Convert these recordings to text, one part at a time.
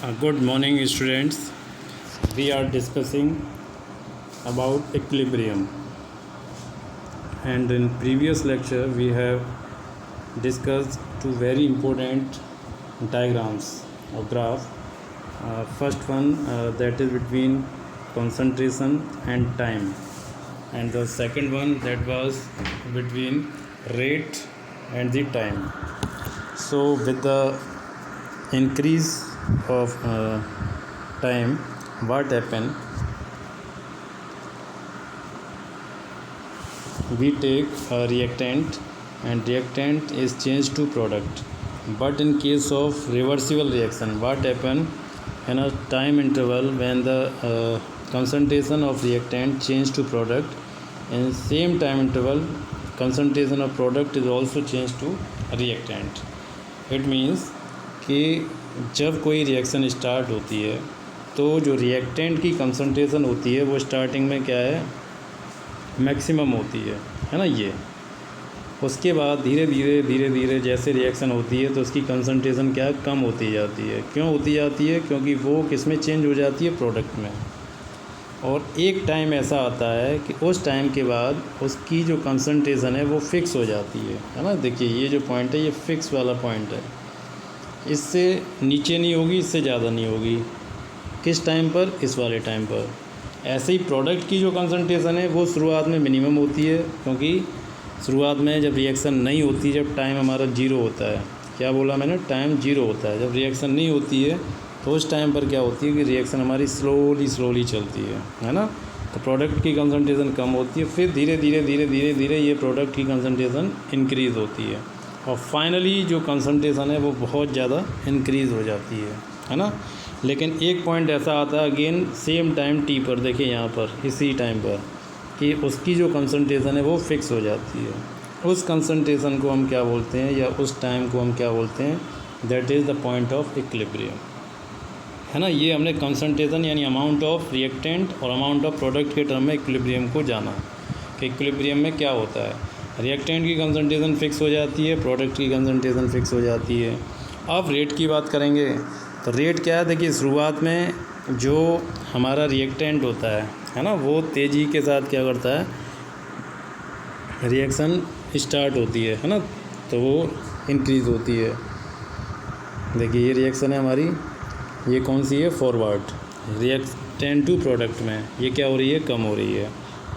Good morning, students. We are discussing about equilibrium, and in previous lecture we have discussed two very important diagrams or graph. First one that is between concentration and time, and the second one that was between rate and the time. So with the increase of time, what happen, we take a reactant and reactant is changed to product. But in case of reversible reaction, what happen in a time interval when the concentration of reactant change to product, in same time interval concentration of product is also changed to reactant. It means कि जब कोई reaction start होती है तो जो reactant की concentration होती है वो स्टार्टिंग में क्या है, मैक्सिमम होती है ना। ये उसके बाद धीरे धीरे जैसे रिएक्शन होती है तो उसकी कंसंट्रेशन क्या है, कम होती जाती है। क्यों होती जाती है? क्योंकि वो किस में चेंज हो जाती है, प्रोडक्ट में। और एक टाइम ऐसा आता है कि उस टाइम के बाद उसकी जो कंसंट्रेशन है वो फिक्स हो जाती है ना। देखिए ये जो पॉइंट है ये फिक्स वाला पॉइंट है, इससे नीचे नहीं होगी, इससे ज़्यादा नहीं होगी। किस टाइम पर? इस वाले टाइम पर। ऐसे ही प्रोडक्ट की जो कंसंट्रेशन है वो शुरुआत में मिनिमम होती है, क्योंकि शुरुआत में जब रिएक्शन नहीं होती, जब टाइम हमारा जीरो होता है। क्या बोला मैंने? टाइम जीरो होता है। जब रिएक्शन नहीं होती है तो उस टाइम पर क्या होती है कि रिएक्शन हमारी स्लोली चलती है ना। तो प्रोडक्ट की कंसंट्रेशन कम होती है, फिर धीरे धीरे ये प्रोडक्ट की कंसंट्रेशन इंक्रीज़ होती है, और फाइनली जो कंसंट्रेशन है वो बहुत ज़्यादा इंक्रीज़ हो जाती है ना। लेकिन एक पॉइंट ऐसा आता है अगेन सेम टाइम टी पर, देखिए यहाँ पर इसी टाइम पर, कि उसकी जो कंसंट्रेशन है वो फिक्स हो जाती है। उस कंसंट्रेशन को हम क्या बोलते हैं, या उस टाइम को हम क्या बोलते हैं? That is the point of equilibrium, है ना। ये हमने कंसंट्रेशन यानी अमाउंट ऑफ रिएक्टेंट और अमाउंट ऑफ प्रोडक्ट के टर्म में इक्विलिब्रियम को जाना कि इक्विलिब्रियम में क्या होता है। रिएक्टेंट की कंसंट्रेशन फिक्स हो जाती है, प्रोडक्ट की कंसंट्रेशन फिक्स हो जाती है। अब रेट की बात करेंगे तो रेट क्या है? देखिए शुरुआत में जो हमारा रिएक्टेंट होता है ना, वो तेज़ी के साथ क्या करता है, रिएक्शन स्टार्ट होती है ना, तो वो इंक्रीज़ होती है। देखिए ये रिएक्शन है हमारी, ये कौन सी है? फॉरवर्ड। रिएक्टेंट टू प्रोडक्ट में ये क्या हो रही है? कम हो रही है।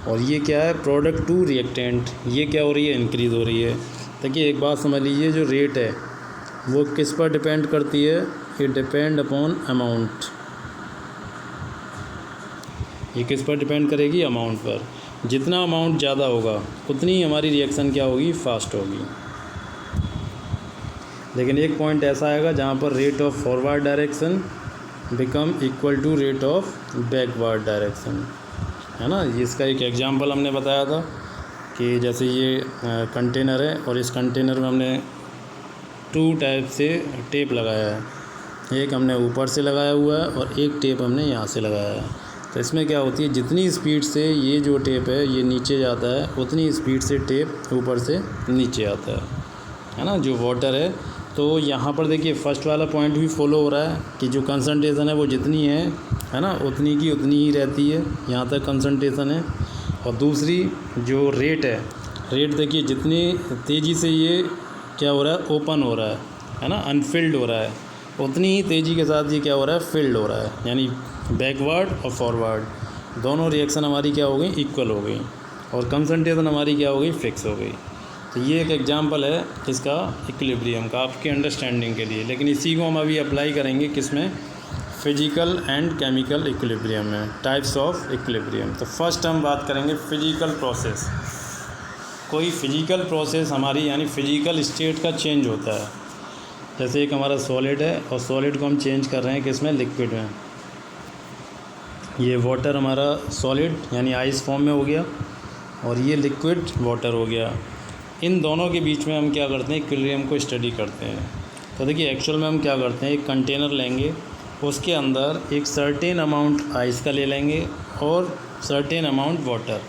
और ये क्या है? प्रोडक्ट टू रिएक्टेंट, ये क्या हो रही है? इंक्रीज़ हो रही है। देखिए एक बात समझ लीजिए, जो रेट है वो किस पर डिपेंड करती है? ये डिपेंड अपॉन अमाउंट। ये किस पर डिपेंड करेगी? अमाउंट पर। जितना अमाउंट ज़्यादा होगा उतनी हमारी रिएक्शन क्या होगी? फास्ट होगी। लेकिन एक पॉइंट ऐसा आएगा जहाँ पर rate of forward direction become equal to rate of backward direction, है ना। इसका एक एग्जांपल हमने बताया था कि जैसे ये कंटेनर है और इस कंटेनर में हमने टू टाइप से टेप लगाया है। एक हमने ऊपर से लगाया हुआ है और एक टेप हमने यहाँ से लगाया है। तो इसमें क्या होती है, जितनी स्पीड से ये जो टेप है ये नीचे जाता है, उतनी स्पीड से टेप ऊपर से नीचे आता है ना। जो वाटर है, तो यहाँ पर देखिए फर्स्ट वाला पॉइंट भी फॉलो हो रहा है कि जो कंसंट्रेशन है वो जितनी है ना, उतनी की उतनी ही रहती है, यहाँ तक कंसंट्रेशन है। और दूसरी जो रेट रेट देखिए जितनी तेज़ी से ये क्या हो रहा है, ओपन हो रहा है ना, अनफिल्ड हो रहा है, उतनी ही तेज़ी के साथ ये क्या हो रहा है, फिल्ड हो रहा है। यानी बैकवर्ड और फॉरवर्ड दोनों रिएक्शन हमारी क्या हो गई? इक्वल हो गई, और कंसंट्रेशन हमारी क्या हो गई? फिक्स हो गई। तो ये एक एग्जांपल है इसका इक्विलिब्रियम का, आपके अंडरस्टैंडिंग के लिए। लेकिन इसी को हम अभी अप्लाई करेंगे किसमें? फिजिकल एंड केमिकल इक्विलिब्रियम में, टाइप्स ऑफ इक्विलिब्रियम। तो फर्स्ट हम बात करेंगे फिजिकल प्रोसेस। कोई फिजिकल प्रोसेस हमारी यानी फिजिकल स्टेट का चेंज होता है। जैसे एक हमारा सॉलिड है और सॉलिड को हम चेंज कर रहे हैं किसमें? लिक्विड में। ये वाटर हमारा सॉलिड यानी आइस फॉर्म में हो गया, और ये लिक्विड वाटर हो गया। इन दोनों के बीच में हम क्या करते हैं? इक्विलिब्रियम को स्टडी करते हैं। तो देखिए एक्चुअल में हम क्या करते हैं, एक कंटेनर लेंगे, उसके अंदर एक सर्टेन अमाउंट आइस का ले लेंगे और सर्टेन अमाउंट वाटर,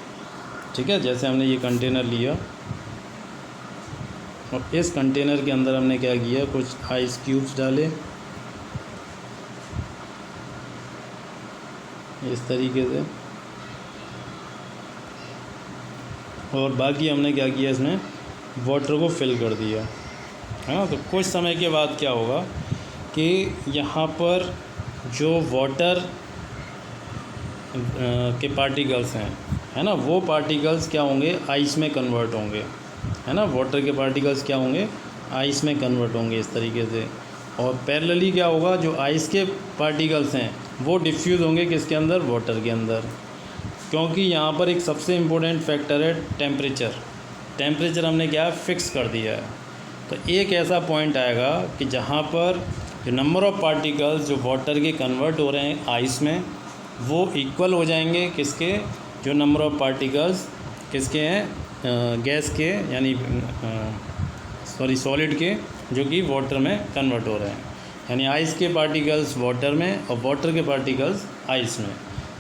ठीक है। जैसे हमने ये कंटेनर लिया और इस कंटेनर के अंदर हमने क्या किया, कुछ आइस क्यूब्स डाले इस तरीके से। और बाकी हमने क्या किया, इसमें वाटर को फिल कर दिया, है ना। तो कुछ समय के बाद क्या होगा कि यहाँ पर जो वाटर के पार्टिकल्स हैं, है ना, वो पार्टिकल्स क्या होंगे, आइस में कन्वर्ट होंगे, है ना। वाटर के पार्टिकल्स क्या होंगे, आइस में कन्वर्ट होंगे इस तरीके से। और पैरेलली क्या होगा, जो आइस के पार्टिकल्स हैं वो डिफ्यूज़ होंगे किसके अंदर, वाटर के अंदर। क्योंकि यहाँ पर एक सबसे इम्पोर्टेंट फैक्टर है टेम्परेचर। टेम्परेचर हमने क्या फिक्स कर दिया है। तो एक ऐसा पॉइंट आएगा कि जहाँ पर जो नंबर ऑफ़ पार्टिकल्स जो वाटर के कन्वर्ट हो रहे हैं आइस में, वो इक्वल हो जाएंगे किसके, जो नंबर ऑफ़ पार्टिकल्स किसके हैं, गैस के, यानी सॉलिड के, जो कि वाटर में कन्वर्ट हो रहे हैं। यानी आइस के पार्टिकल्स वाटर में और वाटर के पार्टिकल्स आइस में,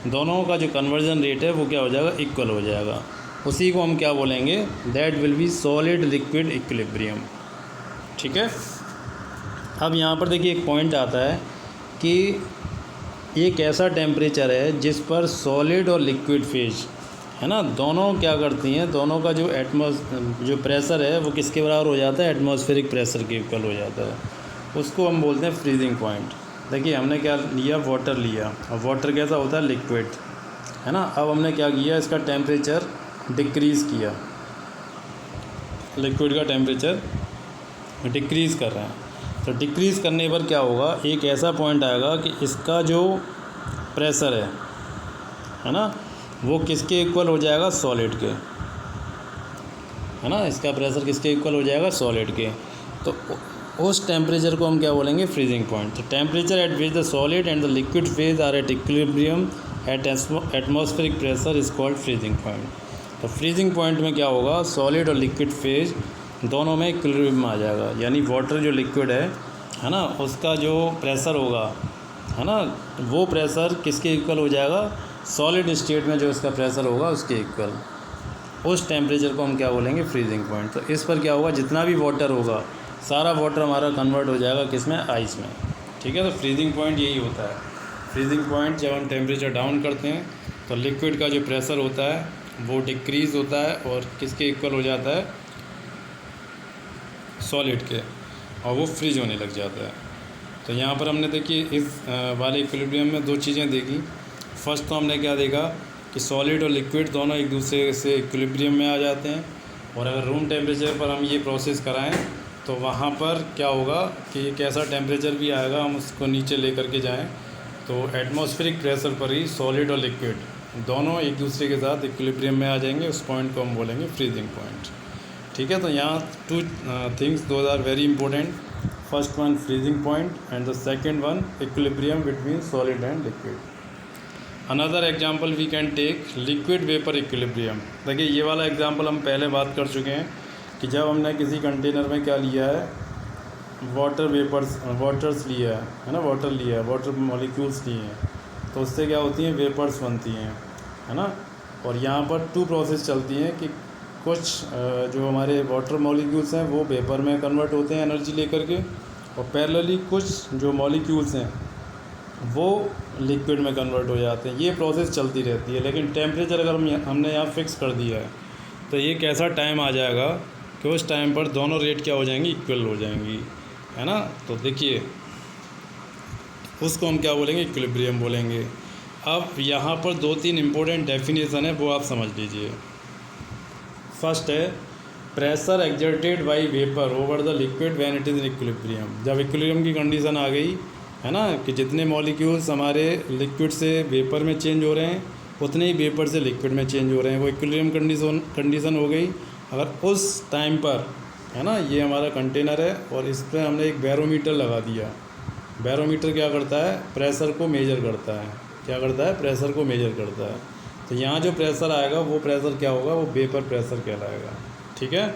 दोनों का जो कन्वर्जन रेट है वो क्या हो जाएगा, इक्वल हो जाएगा। उसी को हम क्या बोलेंगे, that will be solid liquid equilibrium. ठीक है। अब यहाँ पर देखिए एक पॉइंट आता है कि एक ऐसा टेम्परेचर है जिस पर सॉलिड और लिक्विड फेज, है ना, दोनों क्या करती हैं, दोनों का जो प्रेशर है वो किसके बराबर हो जाता है, एटमॉस्फेरिक प्रेशर के इक्वल हो जाता है। उसको हम बोलते हैं फ्रीजिंग पॉइंट। देखिए हमने क्या लिया, वाटर लिया, और वाटर कैसा होता है, लिक्विड, है ना। अब हमने क्या किया, इसका टेम्परेचर डिक्रीज़ किया, लिक्विड का टेम्परेचर डिक्रीज़ कर रहे हैं। तो डिक्रीज़ करने पर क्या होगा, एक ऐसा पॉइंट आएगा कि इसका जो प्रेशर है ना, वो किसके इक्वल हो जाएगा, सॉलिड के, है ना। इसका प्रेशर किसके इक्वल हो जाएगा, सॉलिड के। तो उस टेम्परेचर को हम क्या बोलेंगे, फ्रीजिंग पॉइंट। तो temperature at which the solid and the liquid phase are at equilibrium at atmospheric pressure is called freezing point. तो फ्रीजिंग पॉइंट में क्या होगा, सॉलिड और लिक्विड फेज दोनों में इक्विलिब्रियम में आ जाएगा। यानी वाटर जो लिक्विड है ना, उसका जो प्रेशर होगा, है ना, वो प्रेशर किसके इक्वल हो जाएगा, सॉलिड स्टेट में जो इसका प्रेशर होगा उसके इक्वल। उस टेम्परेचर को हम क्या बोलेंगे, फ्रीजिंग पॉइंट। तो इस पर क्या होगा, जितना भी वाटर होगा सारा वाटर हमारा कन्वर्ट हो जाएगा किसमें, आइस में। ठीक है। तो फ्रीजिंग पॉइंट यही होता है। फ्रीजिंग पॉइंट जब हम टेम्परेचर डाउन करते हैं तो लिक्विड का जो प्रेशर होता है वो डिक्रीज़ होता है और किसके इक्वल हो जाता है, सॉलिड के, और वो फ्रीज होने लग जाता है। तो यहाँ पर हमने देखिए इस वाले इक्विलिब्रियम में दो चीज़ें देखी। फर्स्ट तो हमने क्या देखा कि सॉलिड और लिक्विड दोनों एक दूसरे से इक्विलिब्रियम में आ जाते हैं, और अगर रूम टेम्परेचर पर हम ये प्रोसेस कराएं तो वहाँ पर क्या होगा कि एक ऐसा टेम्परेचर भी आएगा, हम उसको नीचे लेकर के जाएं तो एटमॉस्फेरिक प्रेशर पर ही सॉलिड और लिक्विड दोनों एक दूसरे के साथ इक्विलिब्रियम में आ जाएंगे। उस पॉइंट को हम बोलेंगे फ्रीजिंग पॉइंट। ठीक है। तो यहाँ two things those are very important. First one freezing point and the second one equilibrium between solid and liquid. Another example we can take liquid vapour equilibrium. देखिए ये वाला एग्जाम्पल हम पहले बात कर चुके हैं कि जब हमने किसी कंटेनर में क्या लिया है, वाटर्स लिया है ना, वाटर लिया है, वाटर मॉलिक्यूल्स लिए हैं, तो उससे क्या होती हैं, वेपर्स बनती हैं, है ना। और यहाँ पर टू प्रोसेस चलती हैं कि कुछ जो हमारे वाटर मॉलिक्यूल्स हैं वो वेपर में कन्वर्ट होते हैं एनर्जी लेकर के, और पैरेलली कुछ जो मॉलिक्यूल्स हैं वो लिक्विड में कन्वर्ट हो जाते हैं। ये प्रोसेस चलती रहती है। लेकिन टेम्परेचर अगर हमने यहाँ फिक्स कर दिया है तो एक ऐसा टाइम आ जाएगा कि उस टाइम पर दोनों रेट क्या हो जाएंगी, इक्वल हो जाएंगी, है ना। तो देखिए उसको हम क्या बोलेंगे, इक्विलिब्रियम बोलेंगे। अब यहाँ पर दो तीन इम्पोर्टेंट डेफिनेशन है, वो आप समझ लीजिए। फर्स्ट है pressure exerted by vapour over the liquid when it is in equilibrium. जब इक्विलिब्रियम की कंडीशन आ गई, है ना, कि जितने मॉलिक्यूल्स हमारे लिक्विड से वेपर में चेंज हो रहे हैं उतने ही वेपर से लिक्विड में चेंज हो रहे हैं, वो इक्विलिब्रियम कंडीशन हो गई। अगर उस टाइम पर, है ना, ये हमारा कंटेनर है और इस पर हमने एक बैरोमीटर लगा दिया। बैरोमीटर क्या करता है, प्रेशर को मेजर करता है। क्या करता है, प्रेशर को मेजर करता है। तो यहाँ जो प्रेशर आएगा वो प्रेशर क्या होगा, वो वेपर प्रेशर कहलाएगा। ठीक है।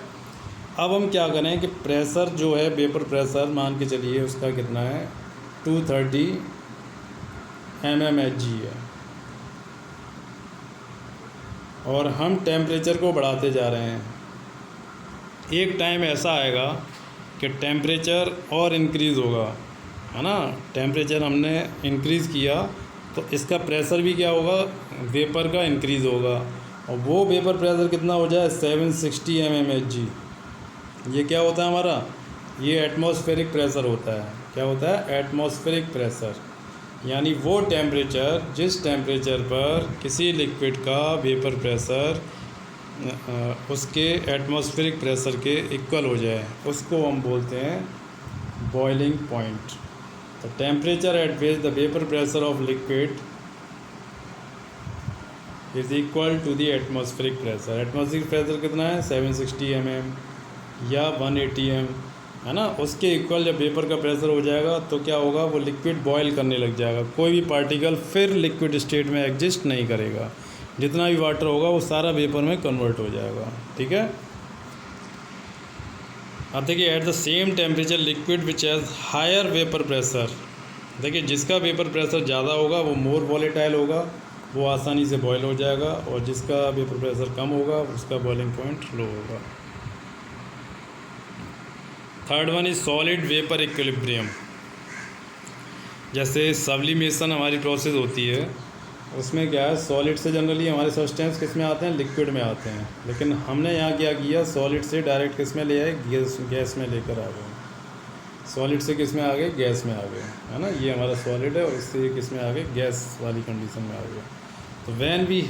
अब हम क्या करें कि प्रेशर जो है, वेपर प्रेशर मान के चलिए उसका कितना है, 230 mmHg है, और हम टेम्परेचर को बढ़ाते जा रहे हैं। एक टाइम ऐसा आएगा कि टेम्परेचर और इंक्रीज़ होगा, है ना। टेम्परेचर हमने इंक्रीज़ किया तो इसका प्रेशर भी क्या होगा, वेपर का इंक्रीज़ होगा, और वो वेपर प्रेशर कितना हो जाए 760 mmHg। ये क्या होता है हमारा, ये एटमॉस्फेरिक प्रेशर होता है। क्या होता है, एटमॉस्फेरिक प्रेशर, यानी वो टेम्परेचर जिस टेम्परेचर पर किसी लिक्विड का वेपर प्रेशर उसके एटमॉस्फेरिक प्रेशर के इक्वल हो जाए, उसको हम बोलते हैं बॉइलिंग पॉइंट। तो temperature at which the vapour pressure of liquid is equal to the atmospheric pressure. Atmospheric pressure कितना है 760 mm या 180 m, है ना। उसके इक्वल जब वेपर का प्रेशर हो जाएगा तो क्या होगा, वो लिक्विड बॉयल करने लग जाएगा, कोई भी पार्टिकल फिर लिक्विड स्टेट में एग्जिस्ट नहीं करेगा, जितना भी वाटर होगा वो सारा वेपर में कन्वर्ट हो जाएगा। ठीक है। अब देखिए, at the same temperature liquid which has higher vapour pressure, देखिए जिसका वेपर प्रेशर ज़्यादा होगा वो मोर वॉलेटाइल होगा, वो आसानी से बॉयल हो जाएगा, और जिसका वेपर प्रेशर कम होगा उसका बॉइलिंग पॉइंट लो होगा। Third one is solid vapour equilibrium. जैसे सब्लिमेशन हमारी प्रोसेस होती है, उसमें क्या है, सॉलिड से जनरली हमारे सब्सटेंस किस में आते हैं, लिक्विड में आते हैं, लेकिन हमने यहाँ क्या किया, सॉलिड से डायरेक्ट किस में ले आए, गैस में लेकर आ गए। सॉलिड से किस में आ गए, गैस में आ गए, है ना। ये हमारा सॉलिड है और इससे किस में आ गए, गैस वाली कंडीशन में आ गए। तो when we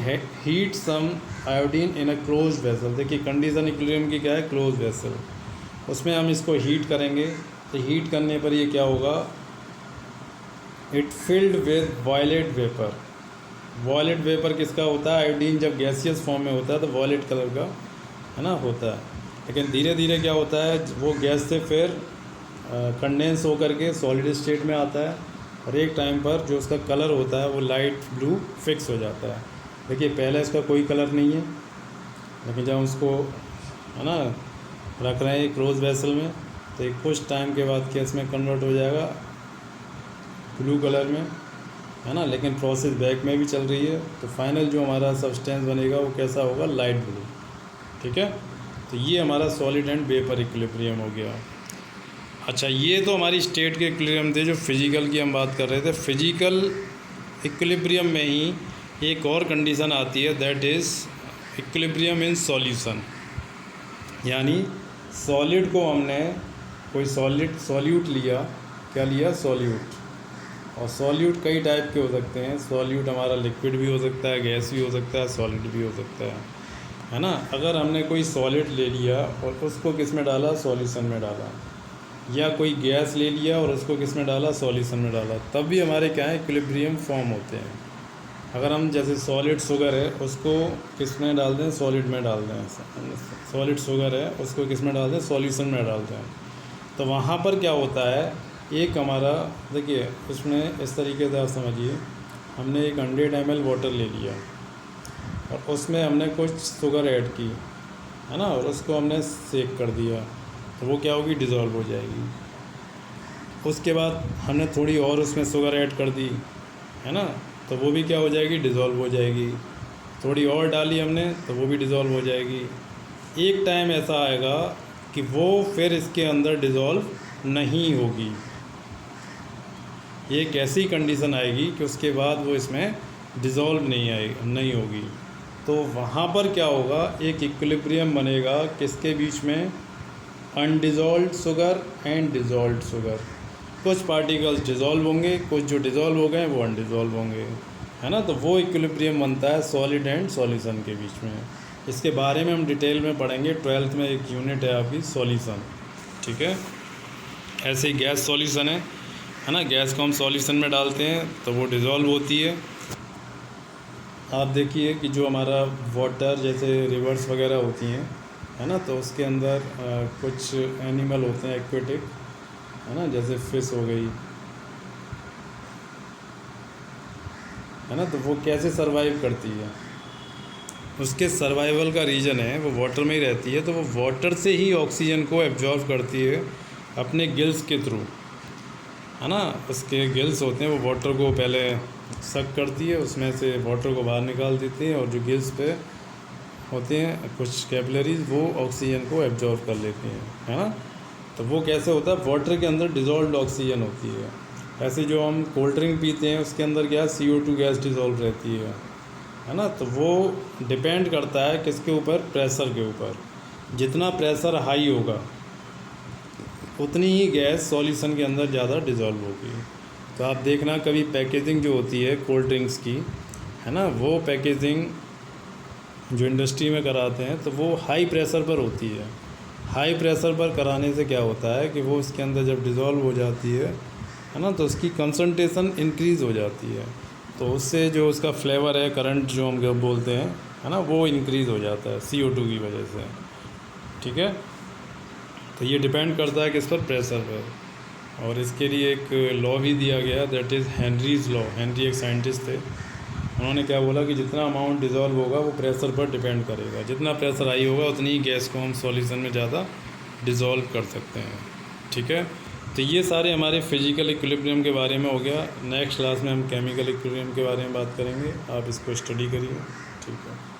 heat some iodine in a close vessel, देखिए कंडीशन इक्विलिब्रियम की क्या है, क्लोज वेसल, उसमें हम इसको हीट करेंगे। तो हीट करने पर ये क्या होगा, it filled with violet vapour. Violet vapour किसका होता है, आयोडीन जब गैसियस फॉर्म में होता है तो वॉयलेट कलर का, है ना, होता है। लेकिन धीरे धीरे क्या होता है, वो गैस से फिर कंडेंस होकर के सॉलिड स्टेट में आता है, और एक टाइम पर जो उसका कलर होता है वो लाइट ब्लू फिक्स हो जाता है। देखिए पहले इसका कोई कलर नहीं है, लेकिन जब हम उसको, है ना, रख रहे हैं क्लोज वेसल में, तो एक कुछ टाइम के बाद क्या इसमें कन्वर्ट हो जाएगा ब्लू कलर में, है ना। लेकिन प्रोसेस बैक में भी चल रही है, तो फाइनल जो हमारा सब्सटेंस बनेगा वो कैसा होगा, लाइट ब्लू। ठीक है। तो ये हमारा सॉलिड एंड वेपर इक्विलिब्रियम हो गया। अच्छा, ये तो हमारी स्टेट के इक्विलिब्रियम थे, जो फिजिकल की हम बात कर रहे थे। फिजिकल इक्विलिब्रियम में ही एक और कंडीशन आती है, that is equilibrium in solution. यानी सॉलिड को हमने कोई सॉल्यूट लिया, क्या लिया, सॉल्यूट। और सॉल्यूट कई टाइप के हो सकते हैं। सॉल्यूट हमारा लिक्विड भी हो सकता है, गैस भी हो सकता है, सॉलिड भी हो सकता है ना। अगर हमने कोई सॉलिड ले लिया और उसको किस में डाला, सॉल्यूशन में डाला, या कोई गैस ले लिया और उसको किस में डाला, सॉल्यूशन में डाला, तब भी हमारे क्या है, इक्विलिब्रियम फॉर्म होते हैं। अगर हम जैसे सॉलिड शुगर है उसको किस में डाल दें, सॉलिड में डाल दें, सॉलिड शुगर है उसको किस में डाल दें, सॉल्यूशन में डाल दें, तो वहाँ पर क्या होता है, एक हमारा, देखिए इसमें इस तरीके से आप समझिए, हमने एक 100 ml वाटर ले लिया और उसमें हमने कुछ शुगर ऐड की, है ना, और उसको हमने सेक कर दिया, तो वो क्या होगी, डिज़ोल्व हो जाएगी। उसके बाद हमने थोड़ी और उसमें शुगर ऐड कर दी, है ना, तो वो भी क्या हो जाएगी, डिज़ोल्व हो जाएगी। थोड़ी और डाली हमने तो वो भी डिज़ोल्व हो जाएगी। एक टाइम ऐसा आएगा कि वो फिर इसके अंदर डिज़ोल्व नहीं होगी। एक ऐसी कंडीशन आएगी कि उसके बाद वो इसमें डिज़ोल्व नहीं होगी। तो वहाँ पर क्या होगा, एक इक्विलिब्रियम बनेगा किसके बीच में, अनडिज़ोल्व्ड शुगर एंड डिज़ोल्व्ड शुगर। कुछ पार्टिकल्स डिज़ोल्व होंगे, कुछ जो डिज़ोल्व हो गए वो अनडिज़ोल्व होंगे, है ना। तो वो इक्विलिब्रियम बनता है सॉलिड एंड सॉल्यूशन के बीच में। इसके बारे में हम डिटेल में पढ़ेंगे, 12th में एक यूनिट है आपकी सॉल्यूशन। ठीक है। ऐसे ही गैस सॉल्यूशन है ना, गैस को हम सॉल्यूशन में डालते हैं तो वो डिज़ोल्व होती है। आप देखिए कि जो हमारा वाटर जैसे रिवर्स वगैरह होती हैं, है ना, तो उसके अंदर कुछ एनिमल होते हैं एक्वेटिक, है ना, जैसे फिश हो गई, है ना, तो वो कैसे सरवाइव करती है, उसके सर्वाइवल का रीज़न है वो वाटर में ही रहती है। तो वो वाटर से ही ऑक्सीजन को एब्जॉर्व करती है अपने गिल्स के थ्रू, है ना। उसके गिल्स होते हैं, वो वाटर को पहले सक करती है, उसमें से वाटर को बाहर निकाल देती है, और जो गिल्स पे होते हैं कुछ कैपिलरीज, वो ऑक्सीजन को एब्जॉर्व कर लेती हैं, है ना। तो वो कैसे होता है, वाटर के अंदर डिज़ोल्व्ड ऑक्सीजन होती है। ऐसे जो हम कोल्ड ड्रिंक पीते हैं उसके अंदर क्या CO2 गैस डिज़ोल्व रहती है ना। तो वो डिपेंड करता है किसके ऊपर, प्रेशर के ऊपर। जितना प्रेशर हाई होगा उतनी ही गैस सॉल्यूशन के अंदर ज़्यादा डिज़ोल्व होगी। तो आप देखना कभी पैकेजिंग जो होती है कोल्ड ड्रिंक्स की, है ना, वो पैकेजिंग जो इंडस्ट्री में कराते हैं तो वो हाई प्रेशर पर होती है। हाई प्रेशर पर कराने से क्या होता है कि वो उसके अंदर जब डिज़ोल्व हो जाती है ना, तो उसकी कंसंट्रेशन इंक्रीज़ हो जाती है। तो उससे जो उसका फ्लेवर है, करंट जो हम बोलते हैं, है ना, वो इंक्रीज़ हो जाता है CO2 की वजह से। ठीक है, तो ये डिपेंड करता है किस पर, प्रेशर पर। और इसके लिए एक लॉ भी दिया गया, that is Henry's law. Henry एक साइंटिस्ट थे, उन्होंने क्या बोला कि जितना अमाउंट डिज़ोल्व होगा वो प्रेशर पर डिपेंड करेगा। जितना प्रेशर हाई होगा उतनी ही गैस को हम सॉल्यूशन में ज़्यादा डिज़ोल्व कर सकते हैं। ठीक है, तो ये सारे हमारे फिजिकल इक्विलिब्रियम के बारे में हो गया। नेक्स्ट क्लास में हम केमिकल इक्विलिब्रियम के बारे में बात करेंगे, आप इसको स्टडी करिए। ठीक है।